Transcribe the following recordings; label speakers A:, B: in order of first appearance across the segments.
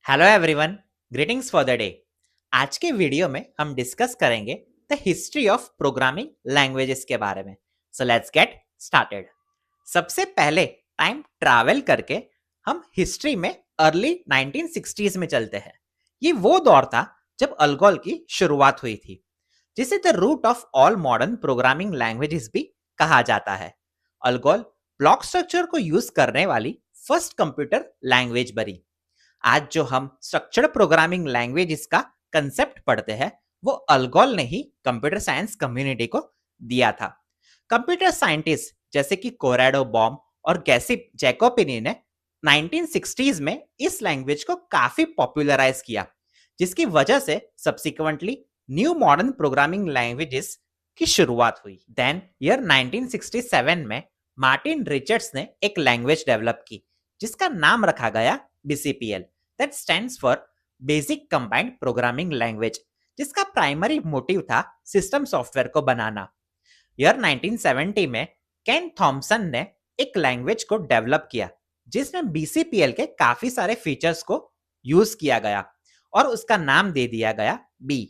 A: Hello everyone, greetings for the day. आज के video में हम डिस्कस करेंगे the history of programming languages के बारे में। So let's get started. सबसे पहले टाइम ट्रैवल करके हम हिस्ट्री में अर्ली 1960s में चलते हैं। ये वो दौर था जब अल्गोल की शुरुआत हुई थी, जिसे the root of all modern programming languages भी कहा जाता है। अल्गोल ब्लॉक स्ट्रक्चर को यूज करने वाली फर्स्ट कंप्यूटर लैंग्वेज बनी। आज जो हम स्ट्रक्चर्ड प्रोग्रामिंग लैंग्वेज का कंसेप्ट पढ़ते हैं, वो अल्गोल ने ही कंप्यूटर साइंस कम्युनिटी को दिया था। कंप्यूटर साइंटिस्ट जैसे कि कोराडो बॉम और गैसिप जैकोबिनी ने 1960s में इस लैंग्वेज को काफी पॉपुलराइज किया, जिसकी वजह से subsequently new modern programming languages की शुरुआत हुई। देन ईयर 1967 में मार्टिन रिचर्ड्स ने एक लैंग्वेज डेवलप की, जिसका नाम रखा गया BCPL, that stands for Basic Combined Programming Language, जिसका प्राइमरी मोटिव था सिस्टम सॉफ्टवेयर को बनाना। ईयर 1970 में केन थॉमसन ने एक लैंग्वेज को डेवलप किया, जिसमें BCPL के काफी सारे फीचर्स को यूज किया गया और उसका नाम दे दिया गया B।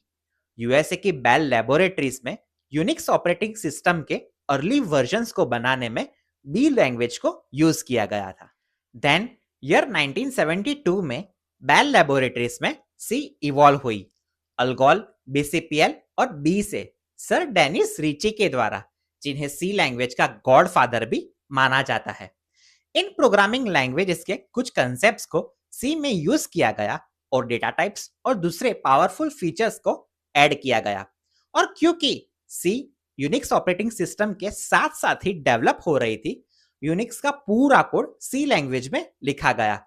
A: यूएसए की बेल लैबोरेटरीज में यूनिक्स ऑपरेटिंग सिस्टम के अर्ली वर्जन्स को बनाने में B लैंग्वेज को यूज किया गया था। देन ईयर 1972 में बेल लैबोरेटरीज में C इवॉल्व हुई। अल्गोल, BCPL और B से सर डेनिस रिची के द्वारा, जिन्हें C लैंग्वेज का गॉडफादर भी माना जाता है। इन प्रोग्रामिंग लैंग्वेजेस के कुछ कंसेप्ट्स को C में यूज किया गया और डेटा टाइप्स और दूसरे पावरफुल फीचर्स को ऐड किया गया। और क्योंकि C यूनिक्स ऑपरेटिंग सिस्टम के साथ साथ ही डेवलप हो रही थी, यूनिक्स का पूरा कोड C लैंग्वेज में लिखा गया।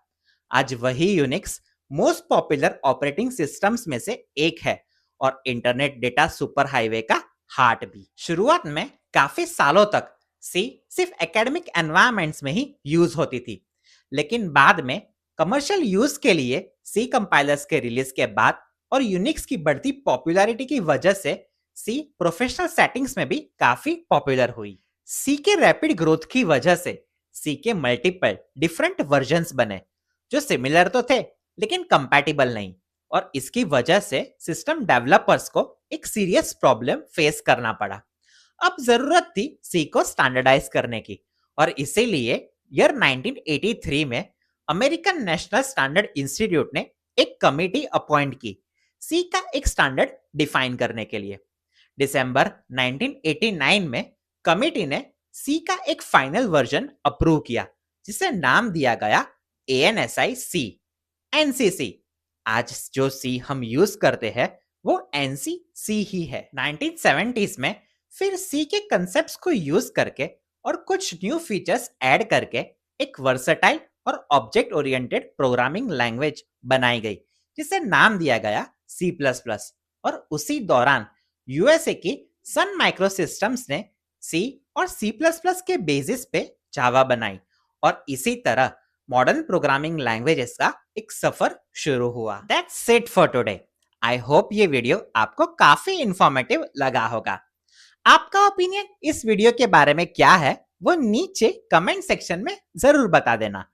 A: आज वही Unix most popular operating systems में से एक है और इंटरनेट डेटा सुपर हाईवे का हार्ट भी। शुरुआत में काफी सालों तक C सिर्फ एकेडमिक एनवायरनमेंट्स में ही यूज होती थी, लेकिन बाद में कमर्शियल यूज के लिए C कंपाइलर्स के रिलीज के बाद और यूनिक्स की बढ़ती पॉपुलैरिटी की वजह से C प्रोफेशनल सेटिंग्स में भी काफी पॉपुलर हुई। C के रैपिड ग्रोथ की वजह से C के मल्टीपल डिफरेंट वर्जन्स बने, जो सिमिलर तो थे लेकिन कंपैटिबल नहीं, और इसकी वजह से सिस्टम डेवलपर्स को एक सीरियस प्रॉब्लम फेस करना पड़ा। अब जरूरत थी C को स्टैंडर्डाइज करने की, और इसीलिए ईयर 1983 में अमेरिकन नेशनल स्टैंडर्ड इंस्टीट्यूट ने एक कमेटी अपॉइंट की C का एक स्टैंडर्ड डिफाइन करने के लिए। दिसंबर 1989 में कमेटी ने C का एक फाइनल वर्जन अप्रूव किया, जिसे नाम दिया गया ANSI C, NCC। आज जो C हम यूज करते हैं वो NCC ही है। 1970s में फिर C के कंसेप्ट्स को यूज करके और कुछ न्यू फीचर्स ऐड करके एक वर्सेटाइल और ऑब्जेक्ट ओरिएंटेड प्रोग्रामिंग लैंग्वेज बनाई गई, जिसे नाम दिया गया C++। और उसी दौरान यूएसए की सन माइक्रोसिस्टम्स ने C और C++ के बेसिस पे जावा बनाई, और इसी तरह मॉडर्न प्रोग्रामिंग लैंग्वेजेस का एक सफर शुरू हुआ। That's it for today. I hope ये वीडियो आपको काफी इंफॉर्मेटिव लगा होगा। आपका ओपिनियन इस वीडियो के बारे में क्या है, वो नीचे कमेंट सेक्शन में जरूर बता देना।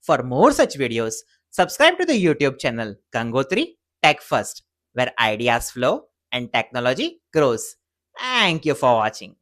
A: For more such videos, subscribe to the YouTube channel Gangotri Tech First, where ideas flow and technology grows. Thank you for watching.